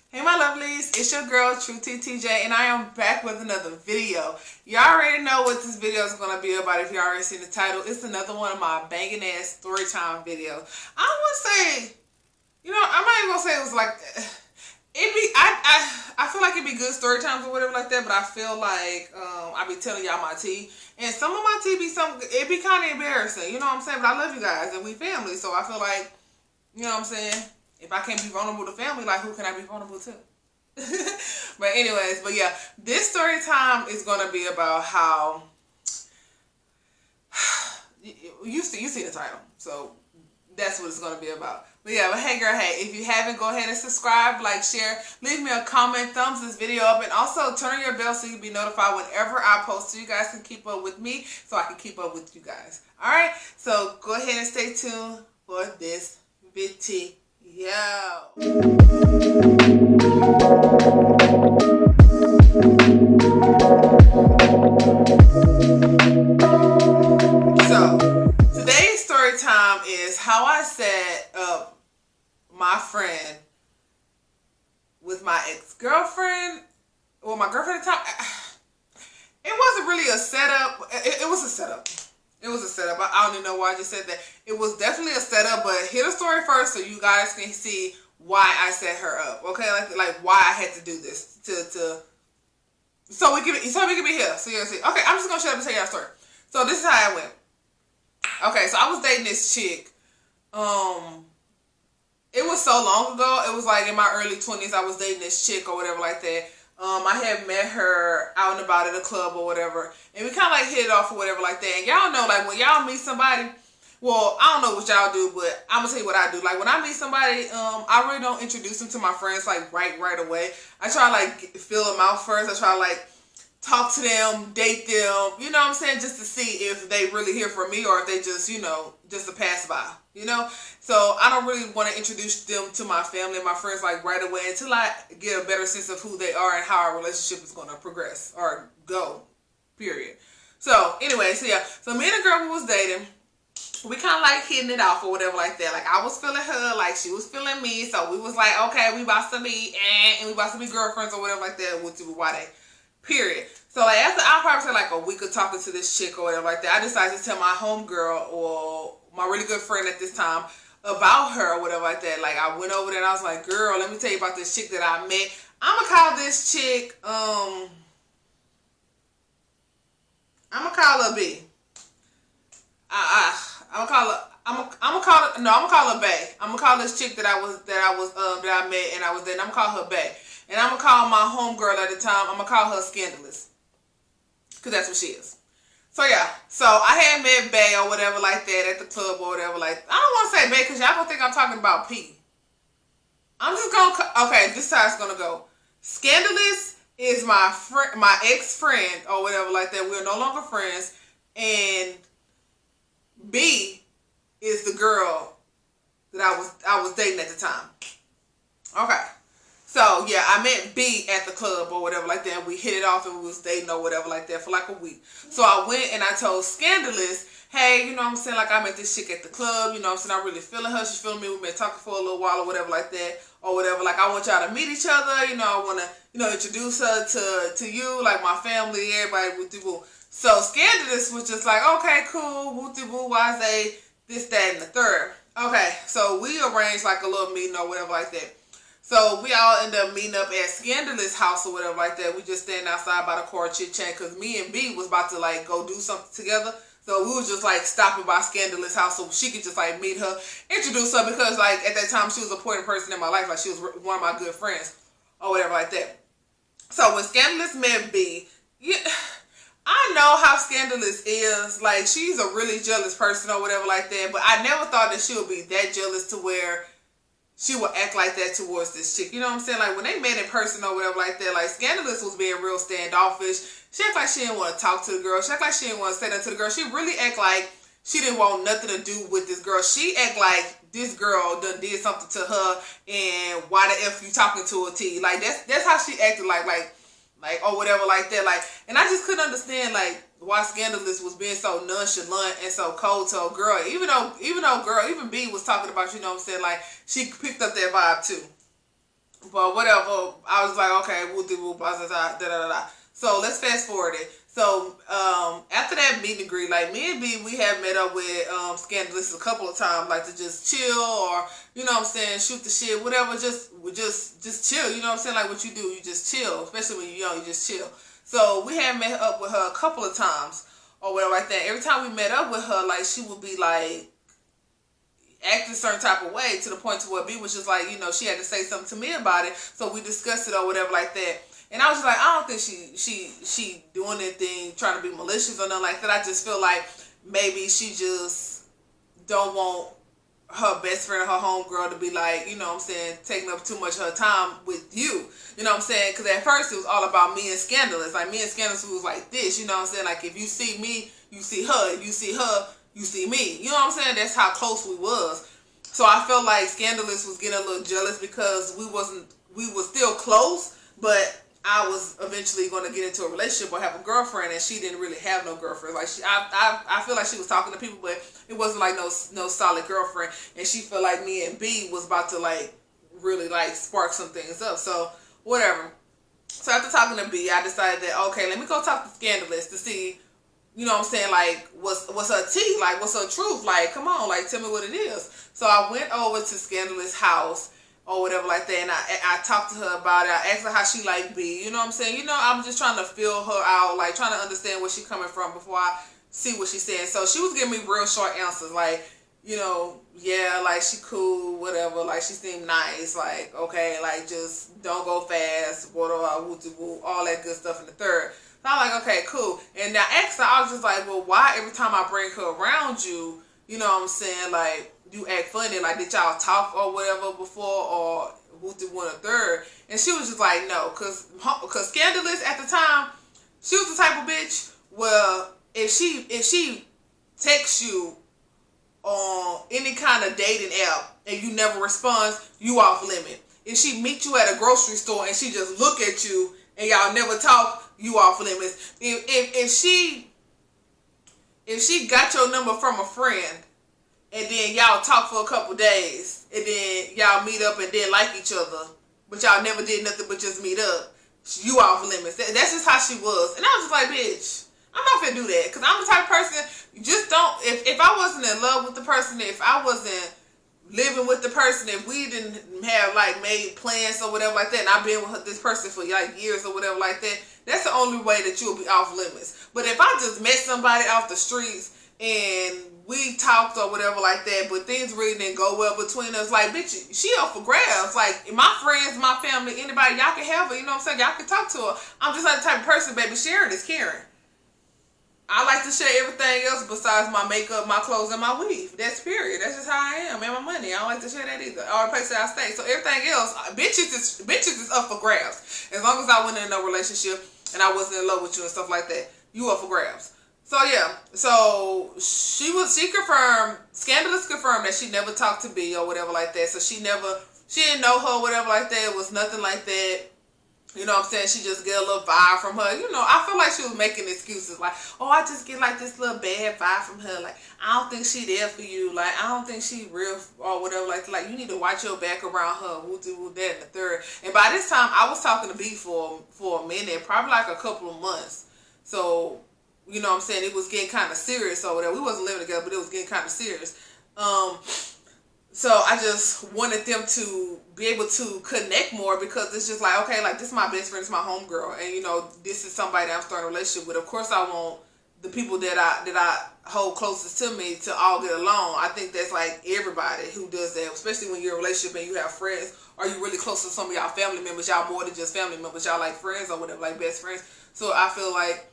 Hey my lovelies, it's your girl True TJ and I am back with another video. You already know what this video is going to be about if you already seen the title. It's another one of my banging ass story time videos. I would say, I'm not even going to say it was like, I feel like it'd be good story times or whatever like that, but I feel like I be telling y'all my tea. And some of my tea it'd be kind of embarrassing, you know what I'm saying? But I love you guys and we family, so I feel like, you know what I'm saying? If I can't be vulnerable to family, like who can I be vulnerable to? But anyways, but yeah, this story time is going to be about how you see the title, so that's what it's going to be about. But yeah, but hey girl, hey, if you haven't, go ahead and subscribe, like, share, leave me a comment, thumbs this video up, and also turn on your bell so you'll be notified whenever I post so you guys can keep up with me, so I can keep up with you guys. Alright, so go ahead and stay tuned for this video. So today's story time is how I set up my friend with my ex-girlfriend, well, my girlfriend at the time. It wasn't really a setup. It was a setup. It was a setup. I don't even know why I just said that. It was definitely a setup, but hear the story first so you guys can see why I set her up. Okay, like why I had to do this so we can be here. So you'll see. Okay, I'm just gonna shut up and tell you the story. So this is how it went. Okay, so I was dating this chick. It was so long ago. It was like in my early 20s. I was dating this chick or whatever like that. I had met her out and about at a club or whatever, and we kind of like hit it off or whatever like that. And y'all know, like when y'all meet somebody, well, I don't know what y'all do, but I'm gonna tell you what I do. Like when I meet somebody, I really don't introduce them to my friends like right away. I try to like feel them out first. I try to like talk to them, date them, you know what I'm saying, just to see if they really here for me or if they just, just a pass by, So I don't really want to introduce them to my family and my friends like right away until I get a better sense of who they are and how our relationship is going to progress or go, period. So anyway, so me and the girl who was dating, we kind of like hitting it off or whatever like that. Like I was feeling her, like she was feeling me. So we was like, okay, we about to be, and we about to be girlfriends or whatever like that with why they. Period. So like after I probably said like a week of talking to this chick or whatever like that, I decided to tell my homegirl or my really good friend at this time about her or whatever like that. Like I went over there and I was like, girl, let me tell you about this chick that I met. I'm gonna call this chick I'm gonna call her B. I'm gonna call her Bay. I'm gonna call this chick that I met and I was dating. I'm gonna call her Bay. And I'm going to call my homegirl at the time, I'm going to call her Scandalous. Because that's what she is. So, yeah. So, I had met Bay or whatever like that at the club or whatever. Like, I don't want to say Bay because y'all going to think I'm talking about P. I'm just going to, okay, this is how it's going to go. Scandalous is my ex-friend or whatever like that. We're no longer friends. And B is the girl that I was dating at the time. Okay. So, yeah, I met B at the club or whatever like that. We hit it off and we was dating or whatever like that for like a week. So, I went and I told Scandalous, hey, you know what I'm saying? Like, I met this chick at the club. You know what I'm saying? I'm really feeling her. She's feeling me. We've been talking for a little while or whatever like that. Or whatever. Like, I want y'all to meet each other. I want to, introduce her to you. Like, my family, everybody. Woo-dee-woo. So, Scandalous was just like, okay, cool. Woo-dee-woo. Why this, that, and the third. Okay. So, we arranged like a little meeting or whatever like that. So we all ended up meeting up at Scandalous' house or whatever like that. We just standing outside by the car chit-chat because me and B was about to like go do something together. So we was just like stopping by Scandalous' house so she could just like meet her, introduce her because like at that time she was an important person in my life. Like she was one of my good friends or whatever like that. So when Scandalous met B, I know how Scandalous is. Like she's a really jealous person or whatever like that. But I never thought that she would be that jealous to where she would act like that towards this chick. You know what I'm saying? Like, when they met in person or whatever like that, like, Scandalous was being real standoffish. She act like she didn't want to talk to the girl. She act like she didn't want to say nothing to the girl. She really act like she didn't want nothing to do with this girl. She act like this girl done did something to her, and why the F you talking to her T? Like, that's how she acted like, or whatever like that. Like, and I just couldn't understand, like, why Scandalous was being so nonchalant and so cold to a girl. Even though B was talking about, you know what I'm saying, like, she picked up that vibe too. But whatever, I was like, okay, whoop de whoop, da da da da da. So let's fast forward it. So after that meet and greet, like me and B, we have met up with Scandalous a couple of times, like to just chill or you know what I'm saying, shoot the shit, whatever. Just chill. You know what I'm saying, like what you do, you just chill. Especially when you're young, you just chill. So we have met up with her a couple of times or whatever like that. Every time we met up with her, like she would be like acting a certain type of way to the point to where B was just like, you know, she had to say something to me about it, so we discussed it or whatever like that. And I was just like, I don't think she doing anything trying to be malicious or nothing like that. I just feel like maybe she just don't want her best friend or her homegirl to be like, you know what I'm saying, taking up too much of her time with you. You know what I'm saying? Because at first it was all about me and Scandalous. Like me and Scandalous was like this, you know what I'm saying? Like if you see me, you see her. If you see her, you see me. You know what I'm saying? That's how close we was. So I felt like Scandalous was getting a little jealous because we were still close, but I was eventually going to get into a relationship or have a girlfriend, and she didn't really have no girlfriend. Like I feel like she was talking to people, but it wasn't like no solid girlfriend. And she felt like me and B was about to like really like spark some things up. So whatever. So after talking to B, I decided that okay, let me go talk to Scandalous to see, you know what I'm saying, like what's her tea, like what's her truth, like come on, like tell me what it is. So I went over to Scandalous' house or whatever like that, and I talked to her about it. I asked her how she like B, you know what I'm saying, you know, I'm just trying to feel her out, like trying to understand where she coming from before I see what she's saying. So she was giving me real short answers, like, you know, yeah, like she cool, whatever, like she seemed nice, like okay, like just don't go fast, whatever, all that good stuff in the third. So I'm like, okay, cool. And I asked her, I was just like, well, why every time I bring her around you, you know what I'm saying, like you act funny, like did y'all talk or whatever before or who's the one or third? And she was just like, no, cause Scandalous at the time, she was the type of bitch where if she texts you on any kind of dating app and you never responds, you off limit. If she meet you at a grocery store and she just look at you and y'all never talk, you off limits. If she got your number from a friend and then y'all talk for a couple days and then y'all meet up and then like each other, but y'all never did nothing but just meet up, you off limits. That's just how she was. And I was just like, bitch, I'm not gonna do that, because I'm the type of person, just don't, if I wasn't in love with the person, if I wasn't living with the person, if we didn't have like made plans or whatever like that, and I've been with this person for like years or whatever like that, that's the only way that you'll be off limits. But if I just met somebody off the streets and we talked or whatever like that, but things really didn't go well between us, like bitch, she up for grabs. Like my friends, my family, anybody, y'all can have her, you know what I'm saying, y'all can talk to her. I'm just like the type of person, baby, sharing is caring. I like to share everything else besides my makeup, my clothes, and my weave. That's period. That's just how I am. And my money. I don't like to share that either. Or the place that I stay. So everything else, bitches is up for grabs. As long as I wasn't in no relationship and I wasn't in love with you and stuff like that, you up for grabs. So yeah. So she confirmed, Scandalous confirmed that she never talked to B or whatever like that. So she didn't know her or whatever like that. It was nothing like that. You know what I'm saying? She just get a little vibe from her. You know, I feel like she was making excuses. Like, oh, I just get like this little bad vibe from her. Like, I don't think she there for you. Like, I don't think she real or whatever. Like you need to watch your back around her. Woo that and the third. And by this time, I was talking to B for a minute. Probably like a couple of months. So, you know what I'm saying? It was getting kind of serious over there. We wasn't living together, but it was getting kind of serious. So I just wanted them to be able to connect more, because it's just like, okay, like this is my best friend, this is my homegirl, and you know, this is somebody that I'm starting a relationship with. Of course I want the people that I hold closest to me to all get along. I think that's like everybody who does that, especially when you're in a relationship and you have friends, or you really close to some of y'all family members. Y'all more than just family members, y'all like friends or whatever, like best friends. So I feel like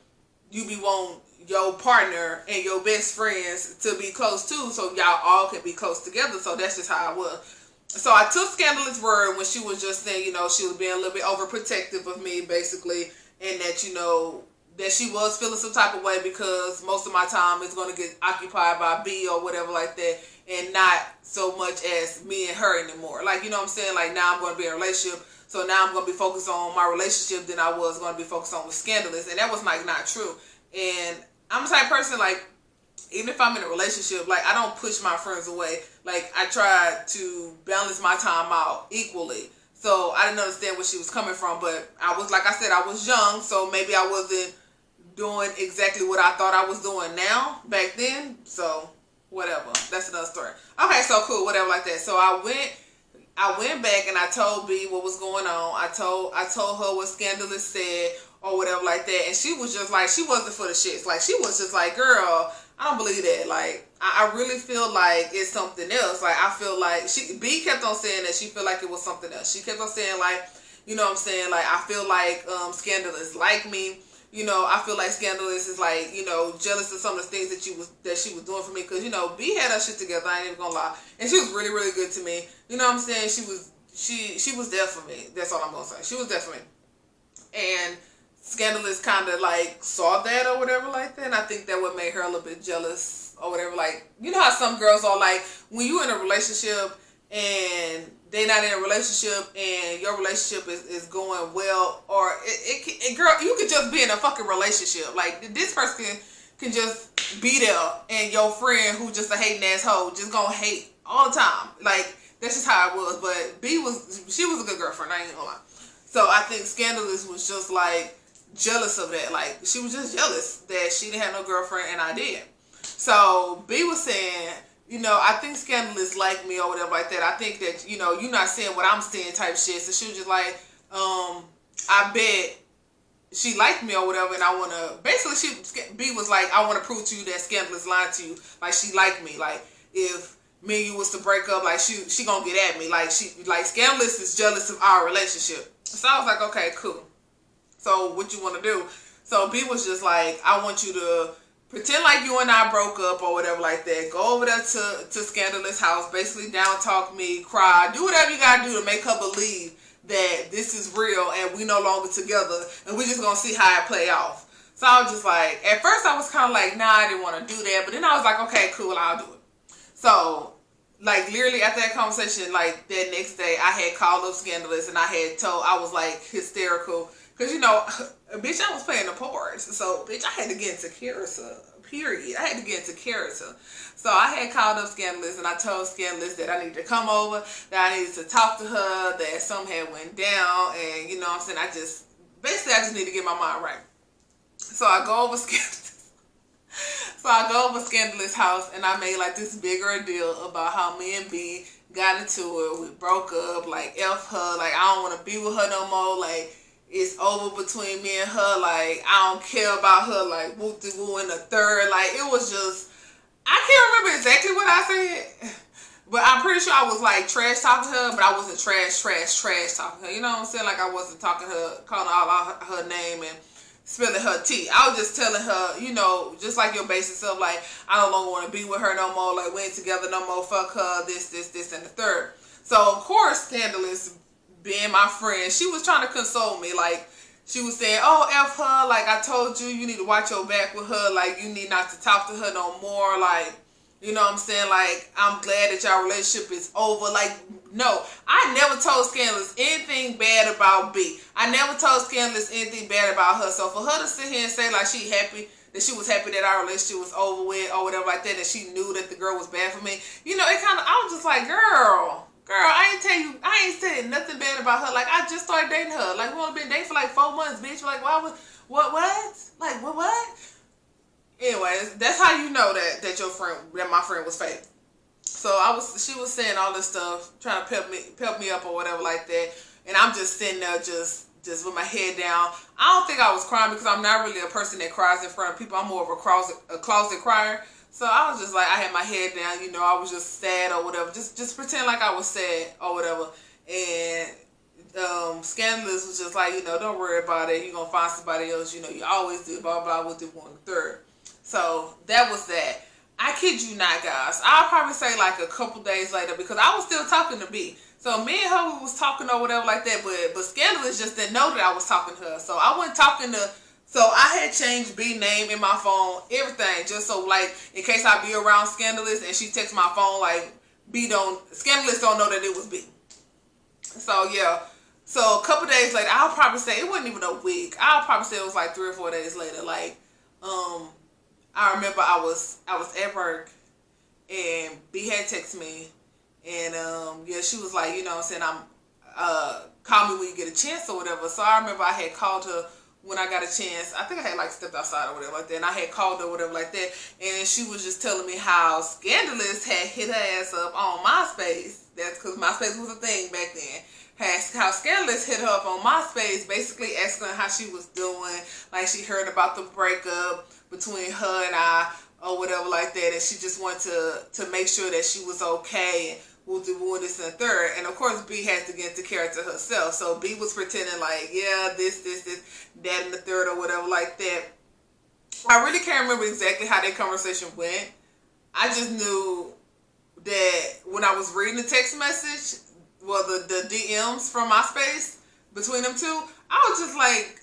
you be wanting your partner and your best friends to be close too, so y'all all can be close together. So that's just how I was. So I took Scandalous' word when she was just saying, you know, she was being a little bit overprotective of me, basically, and that, you know, that she was feeling some type of way because most of my time is going to get occupied by B or whatever like that, and not so much as me and her anymore. Like, you know what I'm saying? Like, now I'm going to be in a relationship, so now I'm going to be focused on my relationship than I was going to be focused on with Scandalous, and that was like not true. And I'm the type of person, like, even if I'm in a relationship, like, I don't push my friends away. Like, I try to balance my time out equally. So I didn't understand where she was coming from, but I was, like I said, I was young, so maybe I wasn't doing exactly what I thought I was doing now back then. So whatever, that's another story. Okay, so cool, whatever, like that. So I went back and I told B what was going on. I told her what Scandalous said or whatever like that, and she was just like, she wasn't for the shits. Like, she was just like, girl, I don't believe that. Like, I really feel like it's something else. Like, I feel like B kept on saying that she felt like it was something else. She kept on saying, like, you know what I'm saying, like, I feel like Scandalous like me. You know, I feel like Scandalous is, like, you know, jealous of some of the things that she was doing for me. Because, you know, B had her shit together, I ain't even gonna lie. And she was really, really good to me. You know what I'm saying? She was there for me. That's all I'm gonna say. She was there for me. And Scandalous kind of, like, saw that or whatever like that. And I think that would make her a little bit jealous or whatever. Like, you know how some girls are, like, when you in a relationship and they not in a relationship and your relationship is going well, or girl, you could just be in a fucking relationship. Like, this person can just be there, and your friend who just a hating asshole just gonna hate all the time. Like, that's just how it was. But she was a good girlfriend, I ain't gonna lie. So I think Scandalous was just, like, jealous of that. Like, she was just jealous that she didn't have no girlfriend and I did. So B was saying, you know, I think Scandalous like me or whatever like that. I think that, you know, you're not saying what I'm saying type shit. So she was just like, I bet she liked me or whatever, and I want to, basically B was like, I want to prove to you that Scandalous lied to you. Like, she liked me. Like, if me and you was to break up, like, she gonna get at me. Like, Scandalous is jealous of our relationship. So I was like, okay, cool. So what you want to do? So B was just like, I want you to pretend like you and I broke up or whatever like that. Go over there to Scandalous' house, basically down talk me, cry, do whatever you gotta do to make her believe that this is real and we no longer together and we just gonna see how it play off. So I was just like, at first I was kind of like, nah, I didn't want to do that, but then I was like, okay, cool, I'll do it. So, like, literally after that conversation, like, that next day, I had called up Scandalous and I was like hysterical. Because, you know, bitch, I was playing the parts. So, bitch, I had to get into character, period. I had to get into character. So, I had called up Scandalous and I told Scandalous that I needed to come over, that I needed to talk to her, that something had went down, and, you know what I'm saying, I just need to get my mind right. So, I go over Scandalous' house and I made, like, this bigger deal about how me and B got into it. We broke up, like, F her, like, I don't want to be with her no more, like, it's over between me and her, like, I don't care about her, like, woo-de-woo in the third, like, it was just, I can't remember exactly what I said, but I'm pretty sure I was, like, trash talking to her, but I wasn't trash talking to her, you know what I'm saying, like, I wasn't talking to her, calling out her name and spilling her tea. I was just telling her, you know, just like your basic stuff, like, I no longer want to be with her no more, like, we ain't together no more, fuck her, this, and the third. So, of course, Scandalous, being my friend, she was trying to console me. Like, she was saying, oh, F her, like, I told you, you need to watch your back with her, like, you need not to talk to her no more, like, you know what I'm saying, like, I'm glad that y'all relationship is over. Like, no, I never told Scandalous anything bad about B. I never told Scandalous anything bad about her. So for her to sit here and say, like, she was happy that our relationship was over with or whatever like that, that she knew that the girl was bad for me, you know, it kind of, I was just like, girl, I ain't said nothing bad about her. Like, I just started dating her. Like, we only been dating for like 4 months, bitch. Like, what? Like, what? Anyways, that's how you know that my friend was fake. So she was saying all this stuff, trying to pep me up or whatever like that. And I'm just sitting there just with my head down. I don't think I was crying because I'm not really a person that cries in front of people. I'm more of a closet crier. So I was just like, I had my head down, you know, I was just sad or whatever. Just pretend like I was sad or whatever. And Scandalous was just like, you know, don't worry about it. You're going to find somebody else. You know, you always do blah, blah, with the one third. So that was that. I kid you not, guys. I'll probably say like a couple days later because I was still talking to B. So me and her was talking or whatever like that. But Scandalous just didn't know that I was talking to her. So I wasn't talking to... So I had changed B name in my phone, everything, just so like in case I be around Scandalous and she texts my phone, like Scandalous don't know that it was B. So yeah. So a couple days later, I'll probably say it wasn't even a week. I'll probably say it was like 3 or 4 days later. Like, I remember I was at work and B had texted me and yeah, she was like, you know what I'm saying, call me when you get a chance or whatever. So I remember I had called her when I got a chance. I think I had like stepped outside or whatever like that, and I had called her or whatever like that, and she was just telling me how Scandalous had hit her ass up on MySpace. That's because MySpace was a thing back then. How Scandalous hit her up on MySpace, basically asking her how she was doing, like she heard about the breakup between her and I or whatever like that, and she just wanted to make sure that she was okay, and we'll do this and the third. And of course B has to get into character herself, so B was pretending like, yeah, this, that, and the third or whatever like that. I really can't remember exactly how that conversation went. I just knew that when I was reading the text message, well, the DMs from MySpace between them two, I was just like,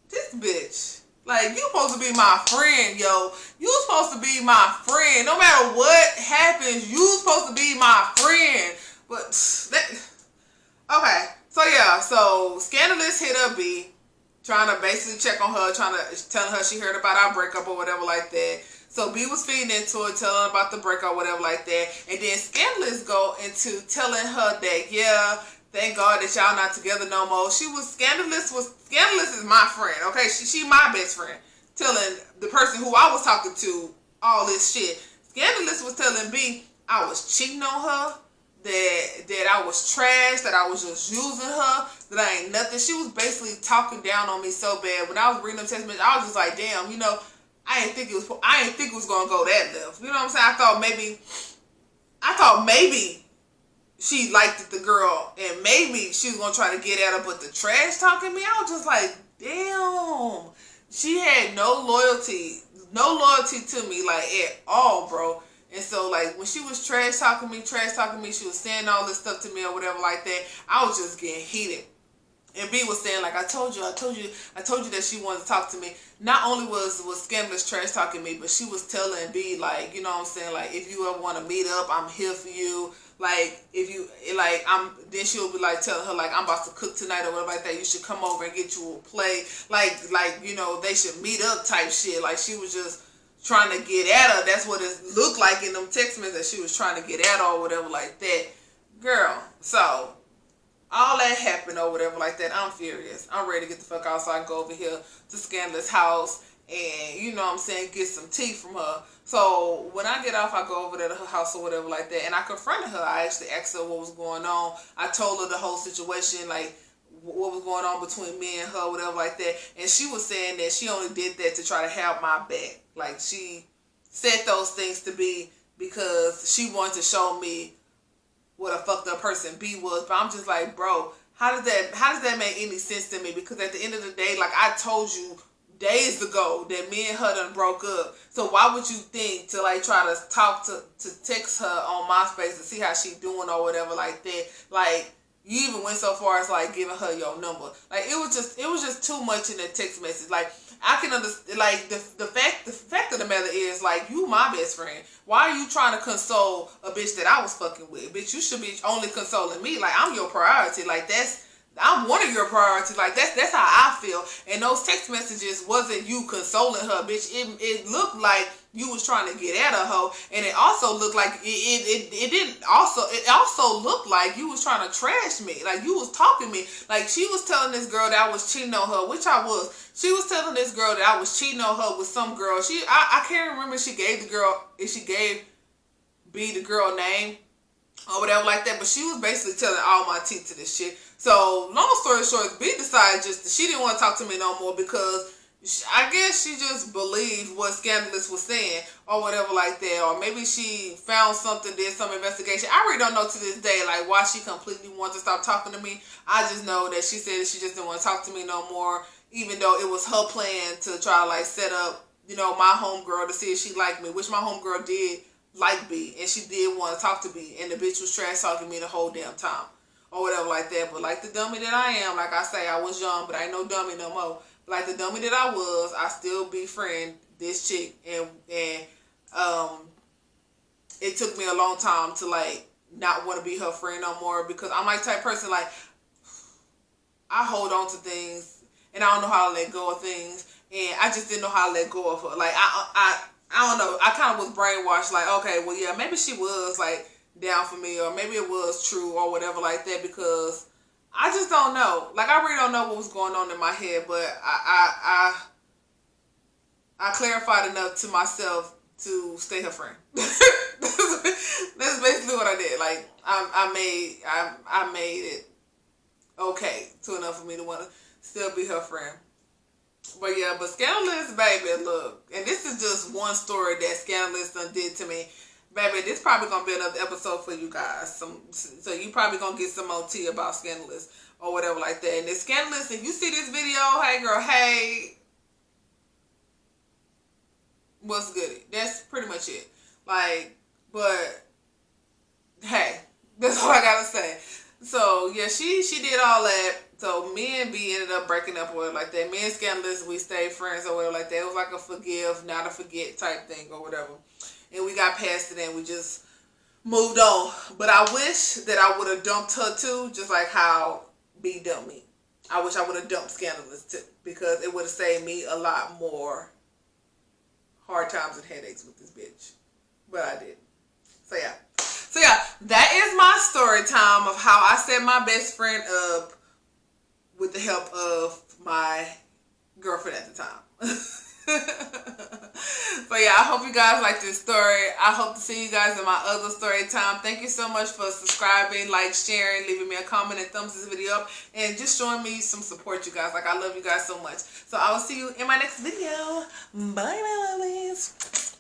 this bitch, like, you supposed to be my friend, yo. You supposed to be my friend. No matter what happens, you supposed to be my friend. But okay, so yeah, so Scandalous hit up B, trying to basically check on her, telling her she heard about our breakup or whatever like that. So B was feeding into it, telling her about the breakup, whatever like that. And then Scandalous go into telling her that, yeah, thank God that y'all not together no more. Scandalous is my friend, okay? She my best friend. Telling the person who I was talking to all this shit. Scandalous was telling B I was cheating on her, that I was trash, that I was just using her, that I ain't nothing. She was basically talking down on me so bad. When I was reading them text messages, I was just like, damn, you know, I didn't think it was gonna go that left. You know what I'm saying? I thought maybe she liked the girl and maybe she was gonna try to get at her, but the trash talking me, I was just like, damn. She had no loyalty to me, like, at all, bro. And so, like, when she was trash talking me, she was saying all this stuff to me or whatever like that, I was just getting heated. And B was saying, like, I told you that she wanted to talk to me. Not only was Scandalous trash talking me, but she was telling B, like, you know what I'm saying, like, if you ever want to meet up, I'm here for you. Like, if you, like, then she'll be like telling her, like, I'm about to cook tonight or whatever like that. You should come over and get you a plate. Like, you know, they should meet up type shit. Like, she was just trying to get at her. That's what it looked like in them text messages, that she was trying to get at her or whatever like that. Girl, so all that happened or whatever like that. I'm furious. I'm ready to get the fuck out so I can go over here to Scandalous' house and, you know what I'm saying, get some tea from her. So when I get off, I go over there to her house or whatever like that, and I confronted her. I actually asked her what was going on. I told her the whole situation, like what was going on between me and her, whatever like that. And she was saying that she only did that to try to have my back. Like, she said those things to be because she wanted to show me what a fucked up person B was. But I'm just like, bro, how does that make any sense to me? Because at the end of the day, like I told you days ago, that me and her done broke up. So why would you think to like try to talk to text her on MySpace to see how she doing or whatever like that? Like, you even went so far as like giving her your number. Like, it was just too much in that text message. Like, I can understand, like, the fact of the matter is, like, you my best friend. Why are you trying to console a bitch that I was fucking with? Bitch, you should be only consoling me. Like, I'm your priority. Like, I'm one of your priorities. Like, that's how I feel. And those text messages wasn't you consoling her, bitch. It looked like you was trying to get at her, hoe. And it also looked like it also looked like you was trying to trash me. Like, you was talking me. Like, she was telling this girl that I was cheating on her, which I was. She was telling this girl that I was cheating on her with some girl. I can't remember if she gave B the girl name or whatever like that, but she was basically telling all my tea to this shit. So, long story short, B decided she didn't want to talk to me no more because I guess she just believed what Scandalous was saying or whatever like that. Or maybe she found something, did some investigation. I really don't know to this day, like, why she completely wanted to stop talking to me. I just know that she said that she just didn't want to talk to me no more, even though it was her plan to try to, like, set up, you know, my homegirl to see if she liked me, which my homegirl did like B, and she did want to talk to B, and the bitch was trash talking me the whole damn time or whatever like that. But like the dummy that I am, like I say, I was young, but I ain't no dummy no more. Like the dummy that I was, I still befriend this chick, and it took me a long time to like not want to be her friend no more, because I'm like type person, like, I hold on to things and I don't know how to let go of things, and I just didn't know how to let go of her. Like, I don't know, I kind of was brainwashed, like, okay, well, yeah, maybe she was like down for me, or maybe it was true or whatever like that, because I just don't know. Like, I really don't know what was going on in my head, but I clarified enough to myself to stay her friend. That's basically what I did. Like, I made it okay to enough for me to want to still be her friend. But yeah, but Scandalous, baby, look, and this is just one story that Scandalous done did to me. Baby, this probably gonna be another episode for you guys. So you probably gonna get some OT about Scandalous or whatever like that. And it's Scandalous, if you see this video, hey girl, hey, what's good? That's pretty much it. Like, but hey, that's all I gotta say. So yeah, she did all that. So me and B ended up breaking up or whatever like that. Me and Scandalous, we stayed friends or whatever like that. It was like a forgive, not a forget type thing or whatever. And we got past it and we just moved on. But I wish that I would have dumped her too, just like how B dumped me. I wish I would have dumped Scandalous too, because it would have saved me a lot more hard times and headaches with this bitch. But I didn't. So yeah, that is my story time of how I set my best friend up with the help of my girlfriend at the time. So yeah, I hope you guys like this story. I hope to see you guys in my other story time. Thank you so much for subscribing, like, sharing, leaving me a comment, and thumbs this video up, and just showing me some support, you guys. Like, I love you guys so much. So I will see you in my next video. Bye, my lovelies.